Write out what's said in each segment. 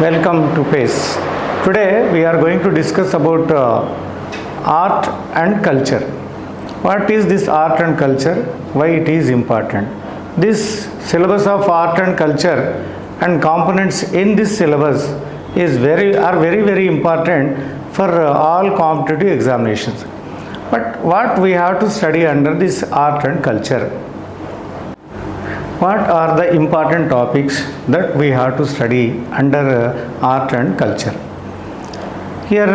Welcome to Pace. Today we are going to discuss about art and culture. What is this art and culture? Why it is important? This syllabus of art and culture and components in this syllabus are very important for all competitive examinations. But what we have to study under this art and culture? What are the important topics that we have to study under art and culture? Here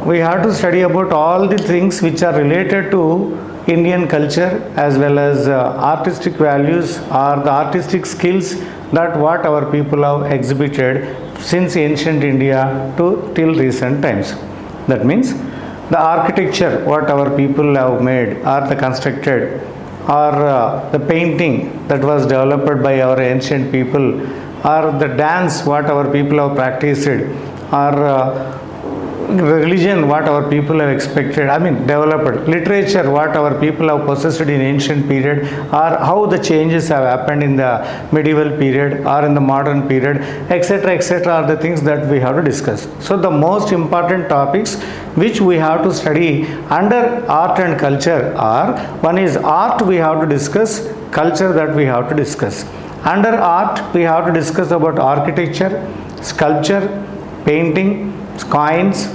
we have to study about all the things which are related to Indian culture as well as artistic values or the artistic skills that what our people have exhibited since ancient India to till recent times. That means the architecture what our people have made or the constructed or the painting that was developed by our ancient people or the dance what our people have practiced or religion what our people have developed, literature what our people have possessed in ancient period or how the changes have happened in the medieval period or in the modern period, etc. are the things that we have to discuss. So the most important topics which we have to study under art and culture are, one is art we have to discuss, culture that we have to discuss. Under art we have to discuss about architecture, sculpture, painting, coins,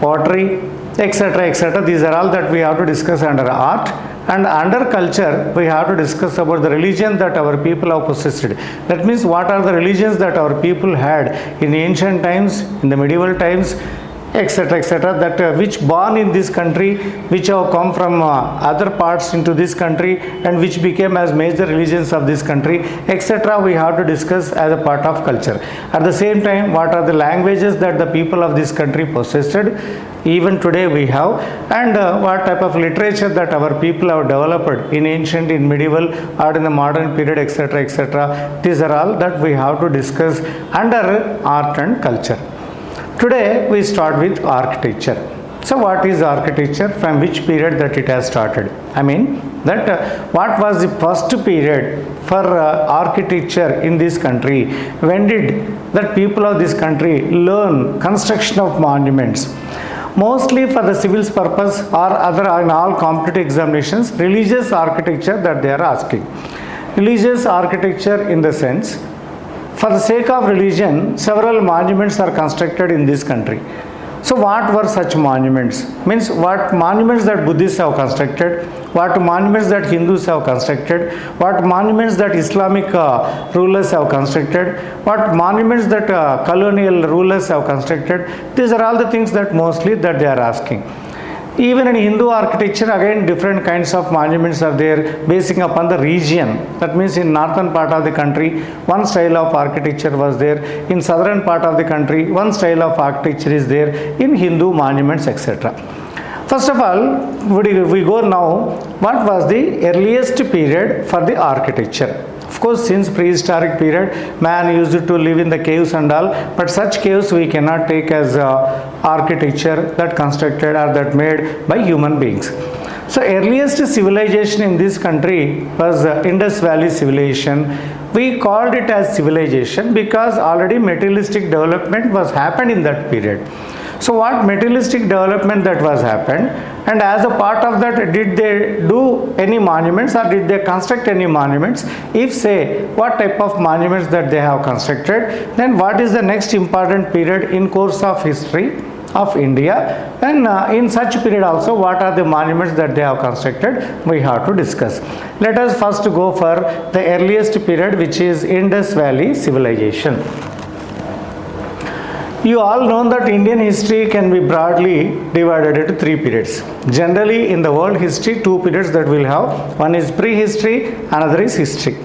pottery, etc. These are all that we have to discuss under art. And under culture we have to discuss about the religion that our people have possessed. That means what are the religions that our people had in ancient times, in the medieval times, etc. that which born in this country, which have come from other parts into this country and which became as major religions of this country, etc. we have to discuss as a part of culture. At the same time, what are the languages that the people of this country possessed, even today we have, and what type of literature that our people have developed in ancient, in medieval or in the modern period, etc. These are all that we have to discuss under art and culture. Today we start with architecture. So what is architecture? From which period that it has started? What was the first period for architecture in this country? When did the people of this country learn construction of monuments? Mostly for the civil purpose or other in all competitive examinations, religious architecture that they are asking. Religious architecture in the sense, for the sake of religion, several monuments are constructed in this country. So what were such monuments? Means what monuments that Buddhists have constructed, what monuments that Hindus have constructed, what monuments that Islamic rulers have constructed, what monuments that colonial rulers have constructed. These are all the things that mostly that they are asking. Even in Hindu architecture, again different kinds of monuments are there basing upon the region. That means in northern part of the country, one style of architecture was there. In southern part of the country, one style of architecture is there in Hindu monuments, etc. First of all, we go now, what was the earliest period for the architecture? Of course, since prehistoric period, man used to live in the caves and all, but such caves we cannot take as architecture that constructed or that made by human beings. So earliest civilization in this country was Indus Valley civilization. We called it as civilization because already materialistic development was happened in that period. So what materialistic development that was happened, and as a part of that, did they do any monuments or did they construct any monuments? If say what type of monuments that they have constructed, then what is the next important period in course of history of India, and in such period also what are the monuments that they have constructed, we have to discuss. Let us first go for the earliest period, which is Indus Valley civilization. You all know that Indian history can be broadly divided into three periods. Generally in the world history, two periods that we'll have. One is prehistory, another is history.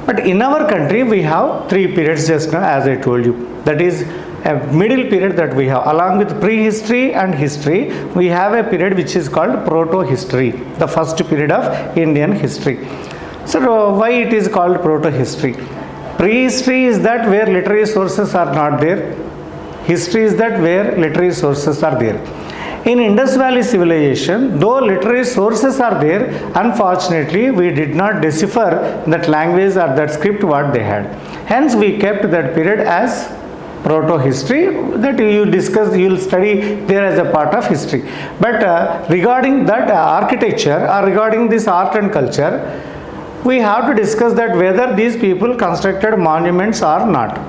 But in our country we have three periods just now as I told you. That is a middle period that we have. Along with prehistory and history, we have a period which is called proto-history, the first period of Indian history. So why it is called proto-history? Prehistory is that where literary sources are not there. History is that where literary sources are there. In Indus Valley civilization, though literary sources are there, unfortunately we did not decipher that language or that script what they had. Hence we kept that period as proto history that you discuss, you will study there as a part of history. But regarding that architecture or regarding this art and culture, we have to discuss that whether these people constructed monuments or not.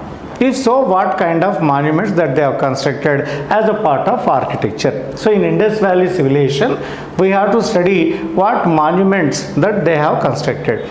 If so, what kind of monuments that they have constructed as a part of architecture. So in Indus Valley civilization, we have to study what monuments that they have constructed.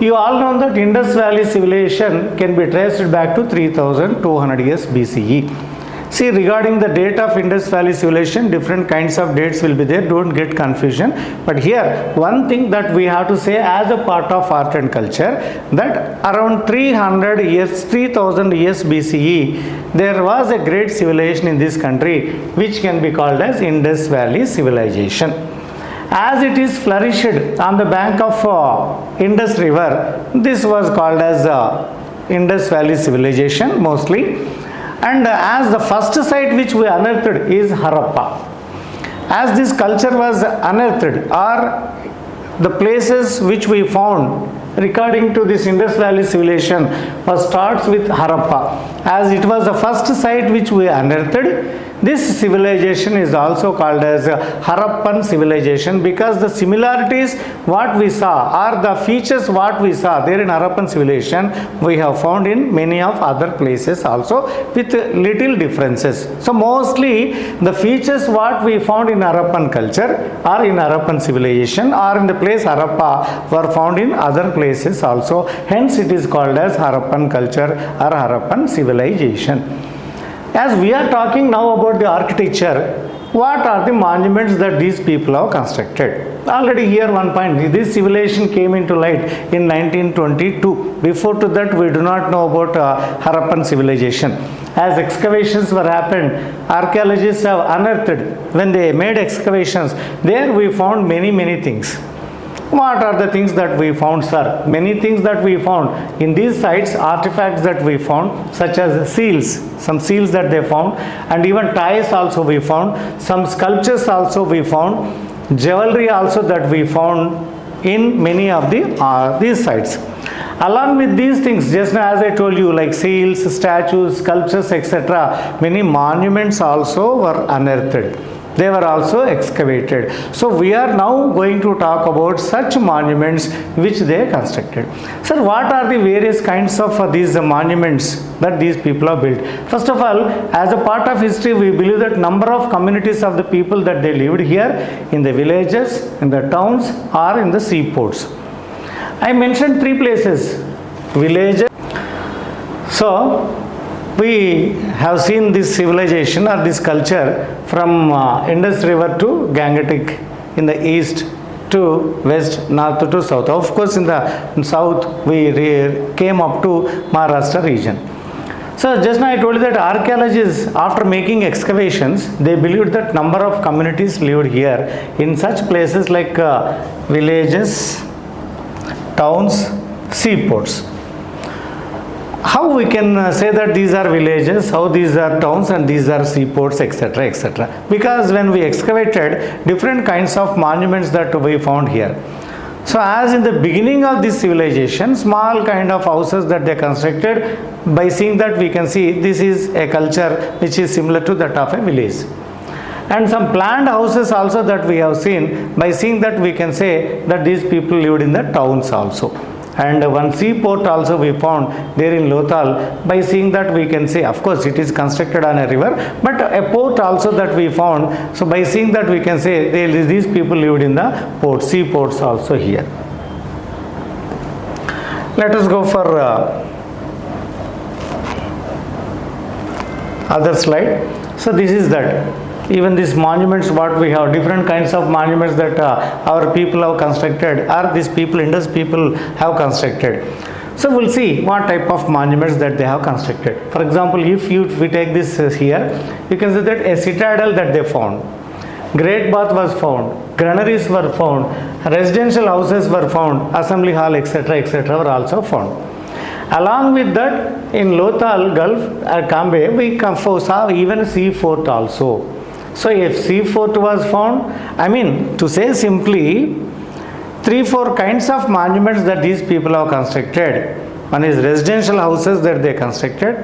You all know that Indus Valley civilization can be traced back to 3200 years BCE. See, regarding the date of Indus Valley civilization, different kinds of dates will be there, don't get confusion. But here, one thing that we have to say as a part of art and culture, that around 300 years, 3000 years BCE, there was a great civilization in this country, which can be called as Indus Valley civilization. As it is flourished on the bank of Indus River, this was called as Indus Valley civilization mostly. And as the first site which we unearthed is Harappa. As this culture was unearthed, or the places which we found regarding to this Indus Valley civilization starts with Harappa. As it was the first site which we unearthed, this civilization is also called as Harappan civilization, because the similarities what we saw or the features what we saw there in Harappan civilization, we have found in many of other places also with little differences. So mostly the features what we found in Harappan culture or in Harappan civilization or in the place Harappa were found in other places also. Hence it is called as Harappan culture or Harappan civilization. As we are talking now about the architecture, what are the monuments that these people have constructed? Already here one point, this civilization came into light in 1922. Before to that we do not know about Harappan civilization. As excavations were happened, archaeologists have unearthed, when they made excavations, there we found many things. What are the things that we found, sir? Many things that we found in these sites, artifacts that we found, such as seals, some seals that they found, and even ties also we found, some sculptures also we found, jewelry also that we found in many of these sites. Along with these things, just as I told you, like seals, statues, sculptures, etc., many monuments also were unearthed. They were also excavated. So we are now going to talk about such monuments which they constructed. Sir, what are the various kinds of these monuments that these people have built? First of all, as a part of history, we believe that number of communities of the people that they lived here in the villages, in the towns, or in the seaports. I mentioned three places: villages. So we have seen this civilization or this culture from Indus River to Gangetic in the east to west, north to south. Of course, in the south we came up to Maharashtra region. So just now I told you that archaeologists, after making excavations, they believed that number of communities lived here in such places like villages, towns, seaports. How we can say that these are villages, how these are towns, and these are seaports, etc., etc. Because when we excavated different kinds of monuments that we found here. So as in the beginning of this civilization, small kind of houses that they constructed, by seeing that we can see this is a culture which is similar to that of a village. And some planned houses also that we have seen, by seeing that we can say that these people lived in the towns also. And one seaport also we found there in Lothal. By seeing that we can say, of course it is constructed on a river, but a port also that we found. So by seeing that we can say these people lived in the port, seaports also here. Let us go for other slide. So this is that. Even these monuments what we have, different kinds of monuments that our people have constructed, or these people, Indus people have constructed. So we'll see what type of monuments that they have constructed. For example, if we take this here, you can see that a citadel that they found, great bath was found, granaries were found, residential houses were found, assembly hall, etc., were also found. Along with that, in Lothal Gulf, Kambe, we saw even a sea fort also. So if sea fort was found, I mean to say simply, 3-4 kinds of monuments that these people have constructed. One is residential houses that they constructed,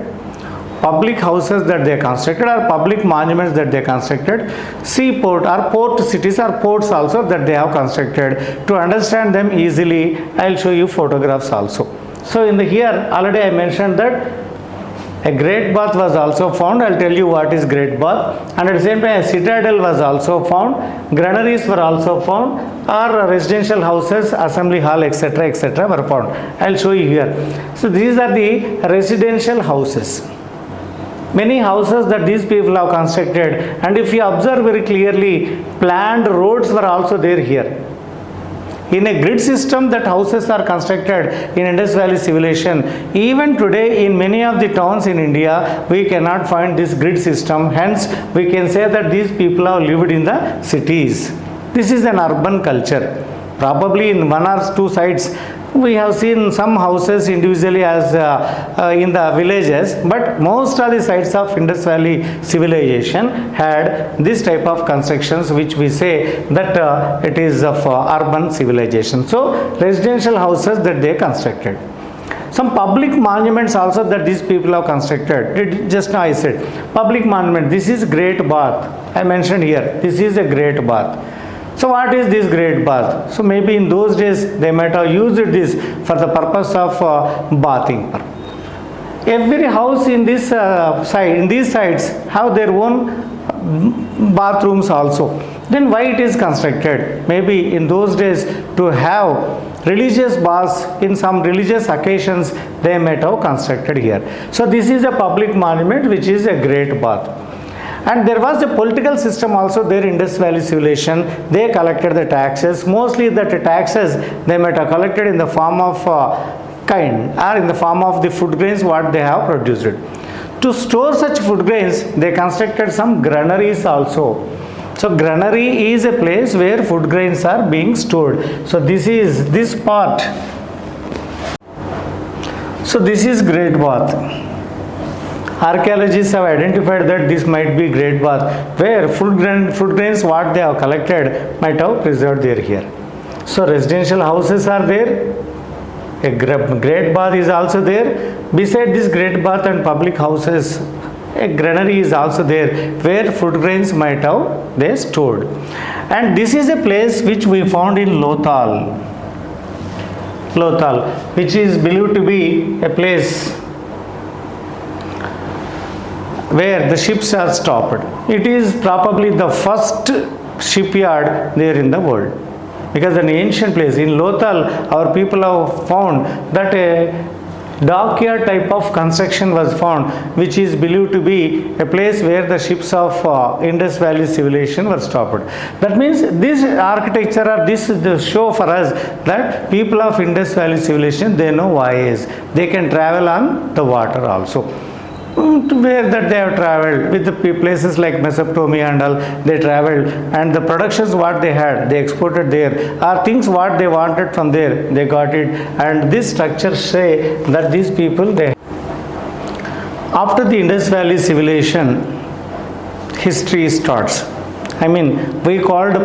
public houses that they constructed or public monuments that they constructed, seaport or port cities or ports also that they have constructed. To understand them easily, I will show you photographs also. So in the here already I mentioned that a great bath was also found. I'll tell you what is great bath. And at the same time, a citadel was also found. Granaries were also found, or residential houses, assembly hall, etc., etc. were found. I'll show you here. So these are the residential houses. Many houses that these people have constructed, and if you observe very clearly, planned roads were also there here. In a grid system that houses are constructed in Indus Valley civilization. Even today in many of the towns in India, we cannot find this grid system. Hence, we can say that these people have lived in the cities. This is an urban culture. Probably in one or two sites, we have seen some houses individually as in the villages, but most of the sites of Indus Valley civilization had this type of constructions, which we say that it is of urban civilization. So residential houses that they constructed. Some public monuments also that these people have constructed. Just now I said public monument. This is Great Bath. I mentioned here. This is a Great Bath. So what is this Great Bath? So maybe in those days they might have used this for the purpose of bathing. Every house in this side, in these sites, have their own bathrooms also. Then why it is constructed? Maybe in those days to have religious baths in some religious occasions, they might have constructed here. So this is a public monument which is a Great Bath. And there was a political system also there in Indus Valley civilization. They collected the taxes. Mostly the taxes they might have collected in the form of kind or in the form of the food grains what they have produced. To store such food grains, they constructed some granaries also. So granary is a place where food grains are being stored. So this is this part. So this is Great Bath. Archaeologists have identified that this might be Great Bath, where food grains what they have collected might have preserved there here. So residential houses are there. A Great Bath is also there. Beside this Great Bath and public houses, a granary is also there where food grains might have they stored. And this is a place which we found in Lothal, which is believed to be a place where the ships are stopped. It is probably the first shipyard there in the world, because an ancient place in Lothal, our people have found that a dockyard type of construction was found, which is believed to be a place where the ships of Indus Valley civilization were stopped. That means this architecture or this show for us that people of Indus Valley civilization, they know voyage. They can travel on the water also. To where that they have traveled with the places like Mesopotamia and all, they traveled, and the productions what they had they exported there, or things what they wanted from there they got it. And this structure say that these people they, after the Indus Valley civilization, history starts. I mean, we called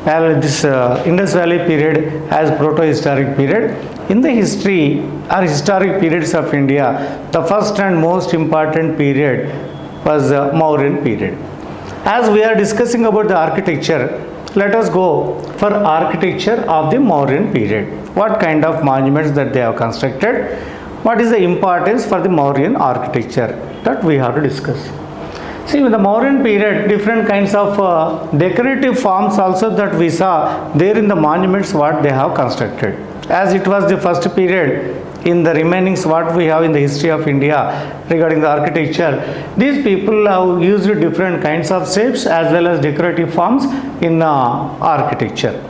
this Indus Valley period as proto-historic period. In the history or historic periods of India, the first and most important period was Mauryan period. As we are discussing about the architecture, let us go for architecture of the Mauryan period. What kind of monuments that they have constructed? What is the importance for the Mauryan architecture? That we have to discuss. See, in the Mauryan period, different kinds of decorative forms also that we saw there in the monuments what they have constructed. As it was the first period, in the remainings what we have in the history of India regarding the architecture, these people have used different kinds of shapes as well as decorative forms in architecture.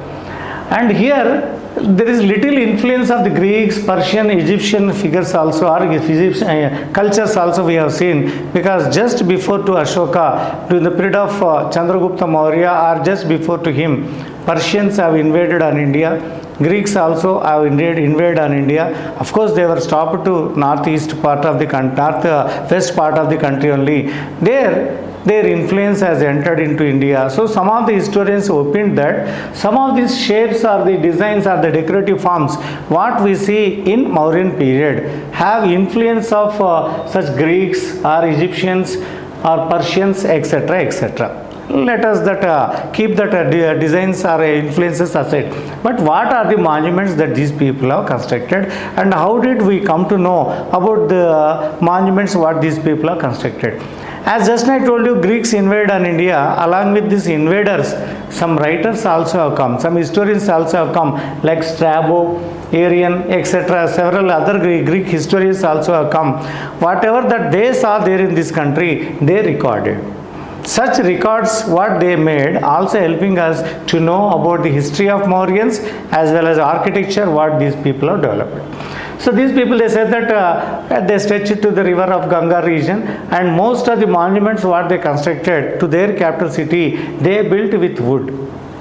And here there is little influence of the Greeks, Persian, Egyptian figures also, or Egyptian cultures also we have seen, because just before to Ashoka, during the period of Chandragupta Maurya, or just before to him, Persians have invaded on India. Greeks also have invaded on India. Of course, they were stopped to northeast part of the country, northwest part of the country only. There, their influence has entered into India. So some of the historians opined that some of these shapes or the designs or the decorative forms what we see in Mauryan period have influence of such Greeks or Egyptians or Persians, etc., etc. Let us keep that designs or influences aside. But what are the monuments that these people have constructed, and how did we come to know about the monuments what these people have constructed? As just I told you, Greeks invaded on India. Along with these invaders, some writers also have come, some historians also have come, like Strabo, Arian, etc. Several other Greek historians also have come. Whatever that they saw there in this country, they recorded. Such records what they made also helping us to know about the history of Mauryans as well as architecture what these people have developed. So these people, they said that they stretch it to the river of Ganga region, and most of the monuments what they constructed to their capital city, they built with wood.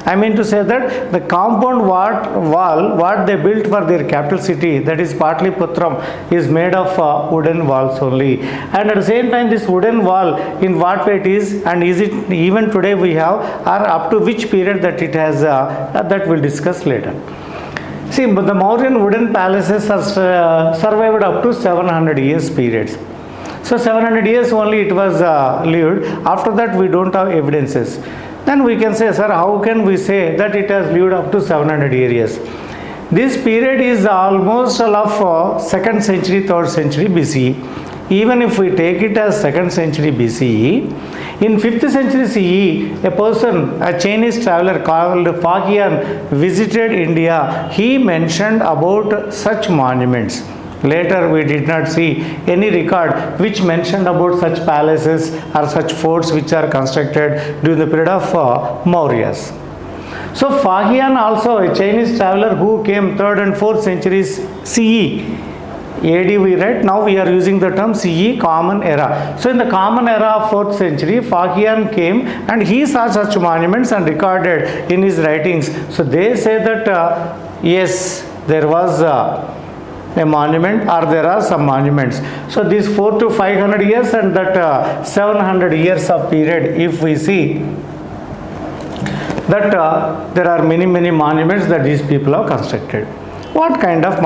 I mean to say that the compound wall what they built for their capital city, that is Patliputra, is made of wooden walls only. And at the same time, this wooden wall, in what way it is, and is it even today we have, or up to which period that it has, that we'll discuss later. See, the Mauryan wooden palaces have survived up to 700 years periods. So 700 years only it was lived. After that we don't have evidences. Then we can say, sir, how can we say that it has lived up to 700 years? This period is almost all of 2nd century, 3rd century BCE. Even if we take it as 2nd century BCE, in 5th century CE, a person, a Chinese traveler called Fahian visited India. He mentioned about such monuments. Later we did not see any record which mentioned about such palaces or such forts which are constructed during the period of Mauryas. So Fahian also, a Chinese traveler who came 3rd and 4th centuries CE, AD we read, now we are using the term CE, common era. So in the common era of 4th century, Fahian came and he saw such monuments and recorded in his writings. So they say that yes, there was a monument, or there are some monuments. So these 400 to 500 years and that 700 years of period, if we see that there are many monuments that these people have constructed. What kind of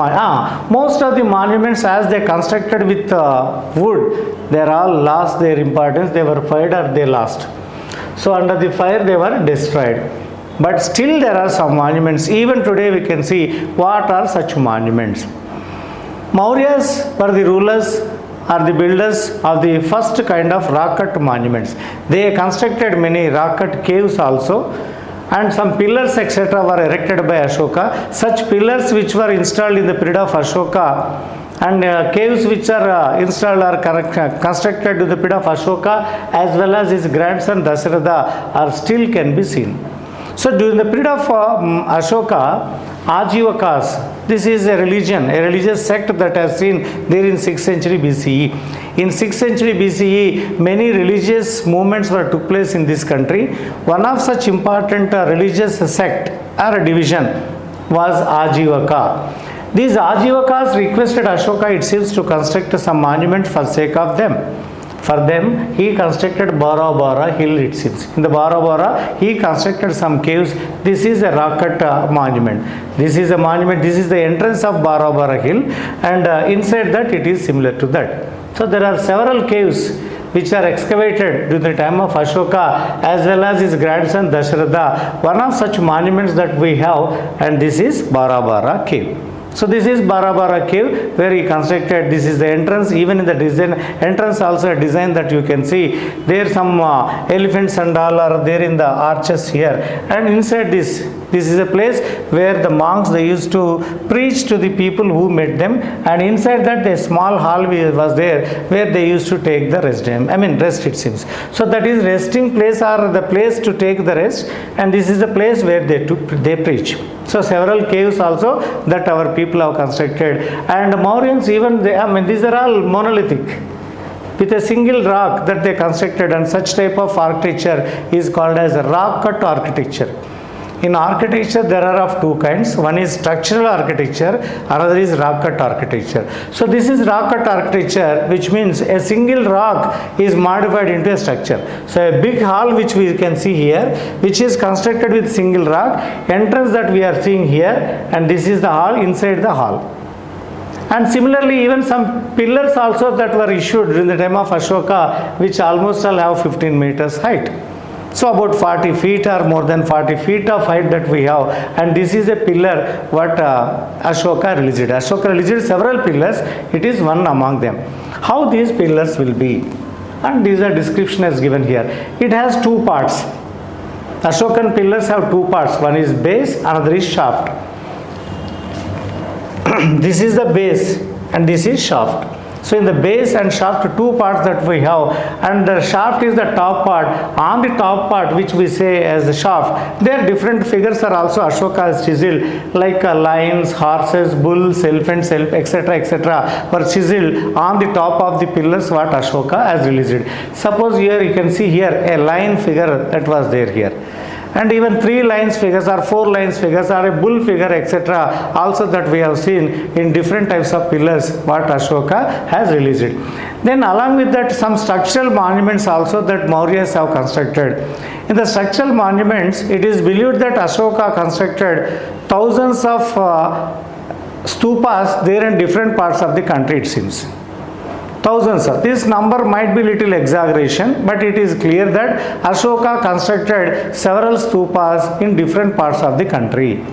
most of the monuments as they constructed with wood, they are all lost their importance. They were fired or they lost. So under the fire they were destroyed. But still there are some monuments. Even today we can see what are such monuments. Mauryas were the rulers or the builders of the first kind of rock-cut monuments. They constructed many rock-cut caves also, and some pillars etc. were erected by Ashoka. Such pillars which were installed in the period of Ashoka and caves which are installed or constructed in the period of Ashoka as well as his grandson Dasharatha are still can be seen. So during the period of Ashoka, Ajivakas, this is a religion, a religious sect that has seen there in 6th century BCE. In 6th century BCE, many religious movements were took place in this country. One of such important religious sect or division was Ajivaka. These Ajivakas requested Ashoka, it seems, to construct some monument for sake of them. For them, he constructed Bara Bara hill, it seems. In the Bara Bara, he constructed some caves. This is a rock-cut monument. This is a monument. This is the entrance of Bara Bara hill, and inside that it is similar to that. So there are several caves which are excavated during the time of Ashoka as well as his grandson Dasharatha. One of such monuments that we have, and this is Bara Bara cave. So this is Bara Bara cave where he constructed. This is the entrance. Even in the design entrance also a design that you can see. There some elephants and all are there in the arches here. And inside this is a place where the monks, they used to preach to the people who met them. And inside that a small hall was there where they used to take the rest. Rest it seems. So that is resting place or the place to take the rest. And this is the place where they preach. So several caves also that our people have constructed, and Mauryans even these are all monolithic with a single rock that they constructed, and such type of architecture is called as rock cut architecture. In architecture, there are of two kinds. One is structural architecture, another is rock cut architecture. So this is rock cut architecture, which means a single rock is modified into a structure. So a big hall which we can see here, which is constructed with single rock, entrance that we are seeing here, and this is the hall, inside the hall. And similarly, even some pillars also that were issued during the time of Ashoka, which almost all have 15 meters height. So about 40 feet or more than 40 feet of height that we have, and this is a pillar what Ashoka released. Ashoka released several pillars, it is one among them. How these pillars will be? And these are description as given here. It has two parts. Ashokan pillars have two parts, one is base, another is shaft. This is the base and this is shaft. So in the base and shaft, two parts that we have, and the shaft is the top part. On the top part, which we say as the shaft, there different figures are also Ashoka has chiseled, like lions, horses, bulls, elephants, etc., etc., were chiseled on the top of the pillars what Ashoka has released. Suppose here you can see here a lion figure that was there here, and even 3 lines figures or 4 lines figures or a bull figure, etc., also that we have seen in different types of pillars what Ashoka has released. Then along with that, some structural monuments also that Mauryas have constructed. In the structural monuments, it is believed that Ashoka constructed thousands of stupas there in different parts of the country, it seems. Thousands. This number might be little exaggeration, but it is clear that Ashoka constructed several stupas in different parts of the country.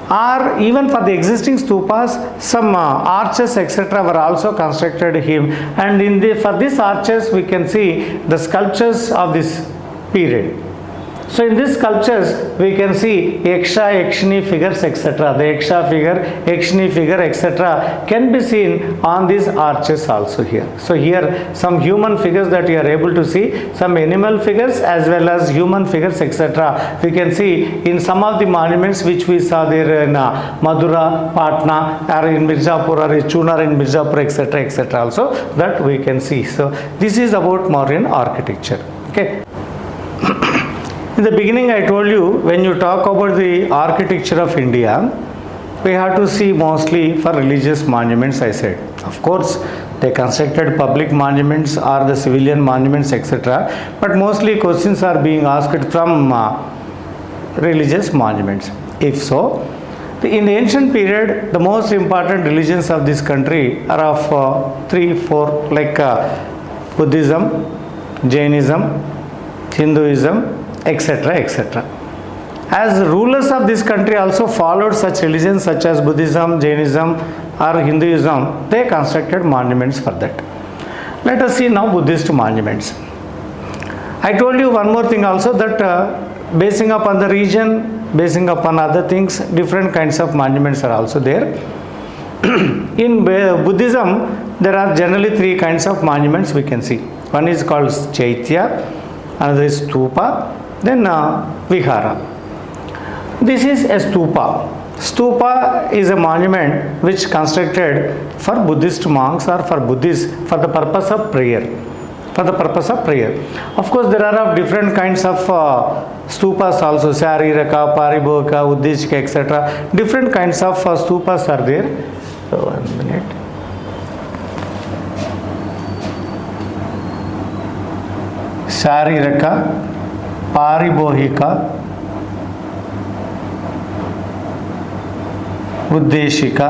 Or even for the existing stupas, some arches, etc., were also constructed him, and for these arches we can see the sculptures of this period. So in these sculptures we can see Yaksha, Yakshini figures, etc. The Yaksha figure, Yakshini figure, etc. can be seen on these arches also here. So here some human figures that you are able to see, some animal figures as well as human figures, etc. we can see in some of the monuments which we saw there in Madura, Patna, or in Mirzapur, or Chunar in Mirzapur, etc., etc. also that we can see. So this is about Mauryan architecture. Okay. In the beginning I told you, when you talk about the architecture of India, we have to see mostly for religious monuments, I said. Of course, they constructed public monuments or the civilian monuments, etc. But mostly questions are being asked from religious monuments. If so, in the ancient period, the most important religions of this country are of 3, 4, like Buddhism, Jainism, Hinduism, etc., etc. As rulers of this country also followed such religions such as Buddhism, Jainism or Hinduism, they constructed monuments for that. Let us see now Buddhist monuments. I told you one more thing also, that basing upon the region, basing upon other things, different kinds of monuments are also there. In Buddhism, there are generally 3 kinds of monuments we can see. One is called Chaitya, another is Stupa, then Vihara. This is a stupa. Stupa is a monument which constructed for Buddhist monks or for Buddhists for the purpose of prayer. For the purpose of prayer. Of course, there are of different kinds of stupas also, Sariraka, Paribhoka, Uddeshika, etc. Different kinds of stupas are there. So, 1 minute. Sariraka, Paribhohika, Uddeshika,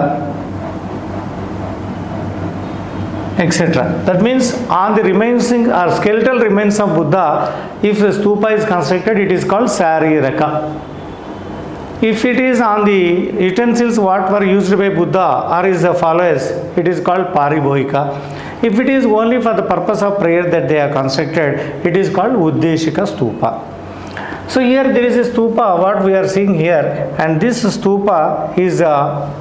etc. That means on the remains or skeletal remains of Buddha, if the stupa is constructed, it is called Sariraka. If it is on the utensils what were used by Buddha or is the followers, it is called Paribhohika. If it is only for the purpose of prayer that they are constructed, it is called Uddeshika stupa. So here there is a stupa, what we are seeing here, and this stupa is a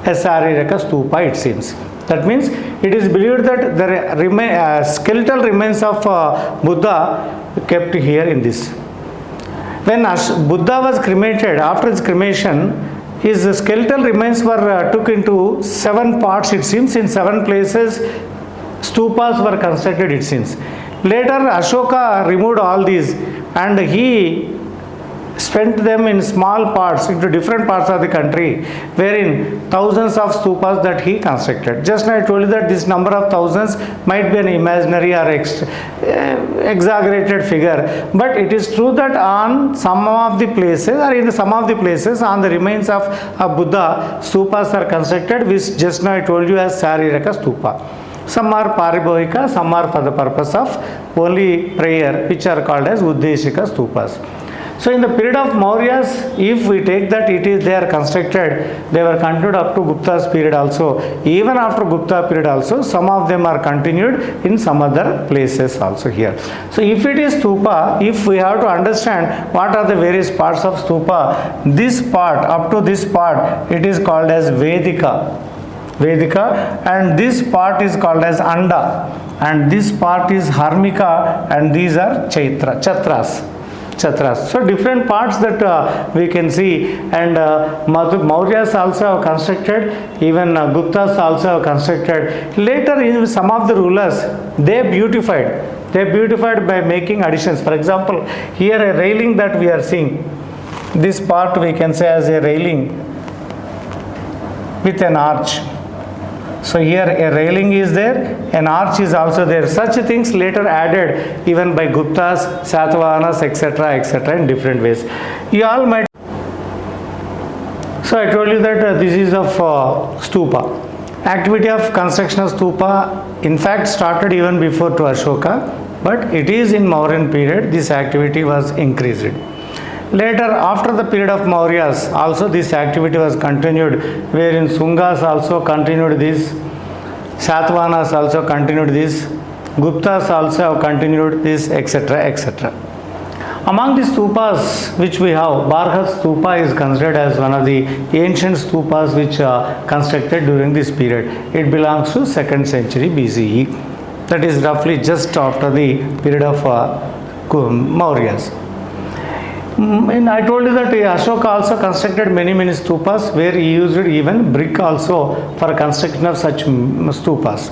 Sariraka stupa, it seems. That means it is believed that the skeletal remains of Buddha kept here in this. When Buddha was cremated, after his cremation, his skeletal remains were took into 7 parts, it seems. In 7 places stupas were constructed, it seems. Later Ashoka removed all these and he spent them in small parts into different parts of the country, wherein thousands of stupas that he constructed. Just now I told you that this number of thousands might be an imaginary or exaggerated figure, but it is true that on some of the places, or in some of the places on the remains of Buddha, stupas are constructed, which just now I told you as Sariraka stupa. Some are paribhavika, some are for the purpose of only prayer, which are called as Uddeshika stupas. So in the period of Mauryas, if we take that they are constructed, they were continued up to Gupta's period also. Even after Gupta period also, some of them are continued in some other places also here. So if it is stupa, if we have to understand what are the various parts of stupa, this part, up to this part, it is called as Vedika, and this part is called as Anda, and this part is Harmika, and these are Chatras. So different parts that we can see, and Mauryas also have constructed, even Guptas also have constructed. Later in some of the rulers, they beautified by making additions. For example, here a railing that we are seeing, this part we can say as a railing with an arch. So here a railing is there, an arch is also there. Such things later added even by Guptas, Satavahanas, etc. in different ways. You all might. So I told you that this is of stupa. Activity of construction of stupa in fact started even before to Ashoka, but it is in Mauryan period this activity was increased. Later, after the period of Mauryas, also this activity was continued, wherein Sungas also continued this, Satavahanas also continued this, Guptas also have continued this, etc. Among the stupas which we have, Barhat stupa is considered as one of the ancient stupas which are constructed during this period. It belongs to 2nd century BCE. That is roughly just after the period of Mauryas. And I told you that Ashoka also constructed many stupas, where he used even brick also for construction of such stupas.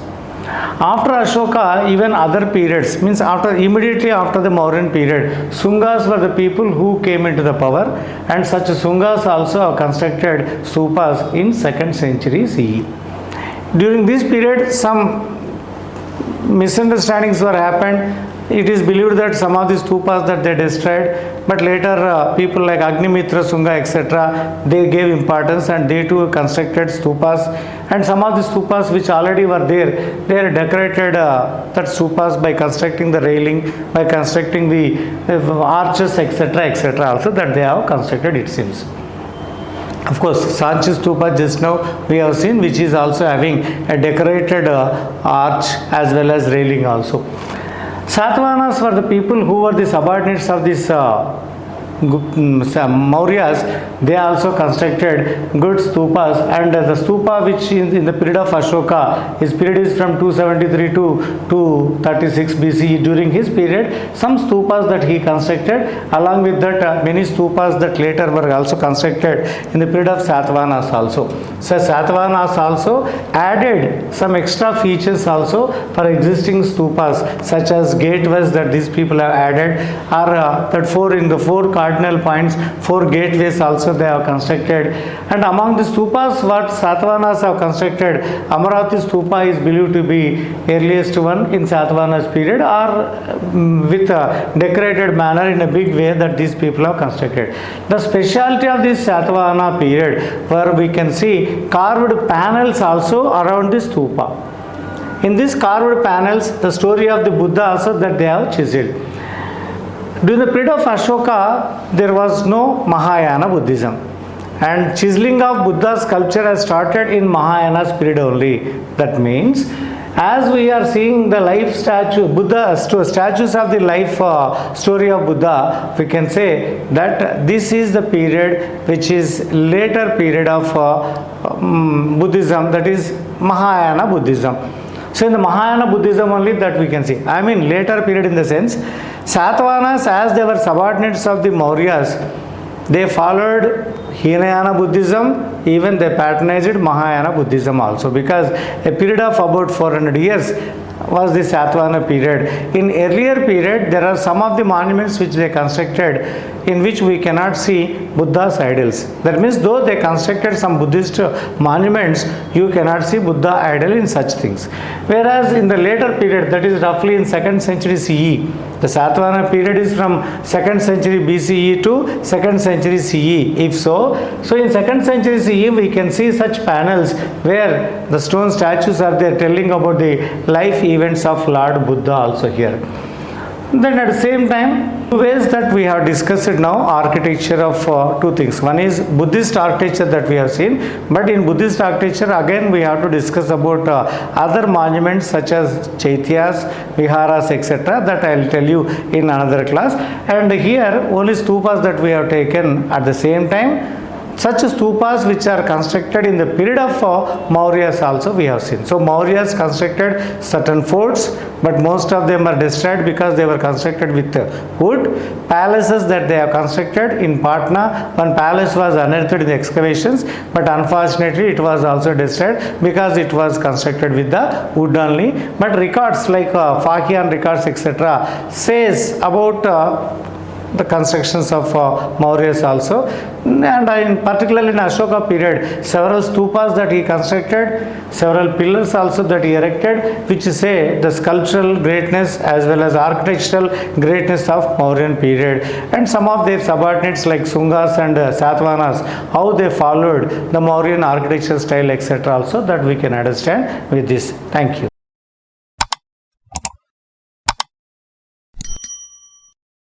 After Ashoka, even other periods, means immediately after the Mauryan period, Sungas were the people who came into the power, and such Sungas also have constructed stupas in 2nd century CE. During this period, some misunderstandings were happened. It is believed that some of the stupas that they destroyed, but later people like Agnimitra, Sunga, etc., they gave importance and they too constructed stupas. And some of the stupas which already were there, they are decorated that stupas by constructing the railing, by constructing the arches, etc. also that they have constructed, it seems. Of course, Sanchi stupa just now we have seen, which is also having a decorated arch as well as railing also. Satavahanas were the people who were the subordinates of this Mauryas. They also constructed good stupas, and the stupa which in the period of Ashoka, his period is from 273 to 236 BCE. During his period, some stupas that he constructed, along with that many stupas that later were also constructed in the period of Satavahanas also. So Satavahanas also added some extra features also for existing stupas, such as gateways that these people have added, or that four cardinal points, 4 gateways also they have constructed. And among the stupas what Satavahanas have constructed, Amaravati stupa is believed to be earliest one in Satavahanas period, or with a decorated manner in a big way that these people have constructed. The specialty of this Satavahana period, where we can see carved panels also around the stupa. In these carved panels, the story of the Buddha also that they have chiseled. During the period of Ashoka, there was no Mahayana Buddhism, and chiseling of Buddha's sculpture has started in Mahayana's period only. That means, as we are seeing the life statue, statues of the life story of Buddha, we can say that this is the period which is later period of Buddhism, that is Mahayana Buddhism. So in the Mahayana Buddhism only that we can see. I mean later period in the sense, Satavahanas, as they were subordinates of the Mauryas, they followed Hinayana Buddhism, even they patronized Mahayana Buddhism also, because a period of about 400 years was the Satvana period. In earlier period, there are some of the monuments which they constructed in which we cannot see Buddha's idols. That means though they constructed some Buddhist monuments, you cannot see Buddha idol in such things. Whereas in the later period, that is roughly in 2nd century CE, the Satvana period is from 2nd century BCE to 2nd century CE. If so, in 2nd century CE we can see such panels where the stone statues are there telling about the life events of Lord Buddha also here. Then at the same time, two ways that we have discussed now, architecture of two things. One is Buddhist architecture that we have seen, but in Buddhist architecture again we have to discuss about other monuments such as chaityas, viharas, etc. that I will tell you in another class. And here only stupas that we have taken at the same time. Such stupas which are constructed in the period of Mauryas also we have seen. So Mauryas constructed certain forts, but most of them are destroyed because they were constructed with wood. Palaces that they have constructed in Patna, one palace was unearthed in the excavations, but unfortunately it was also destroyed because it was constructed with the wood only. But records like Fakian records etc. says about the constructions of Mauryas also, and particularly in Ashoka period, several stupas that he constructed, several pillars also that he erected, which say the sculptural greatness as well as architectural greatness of Mauryan period. And some of their subordinates like Sungas and Satavahanas, how they followed the Mauryan architecture style etc. also, that we can understand with this. Thank you.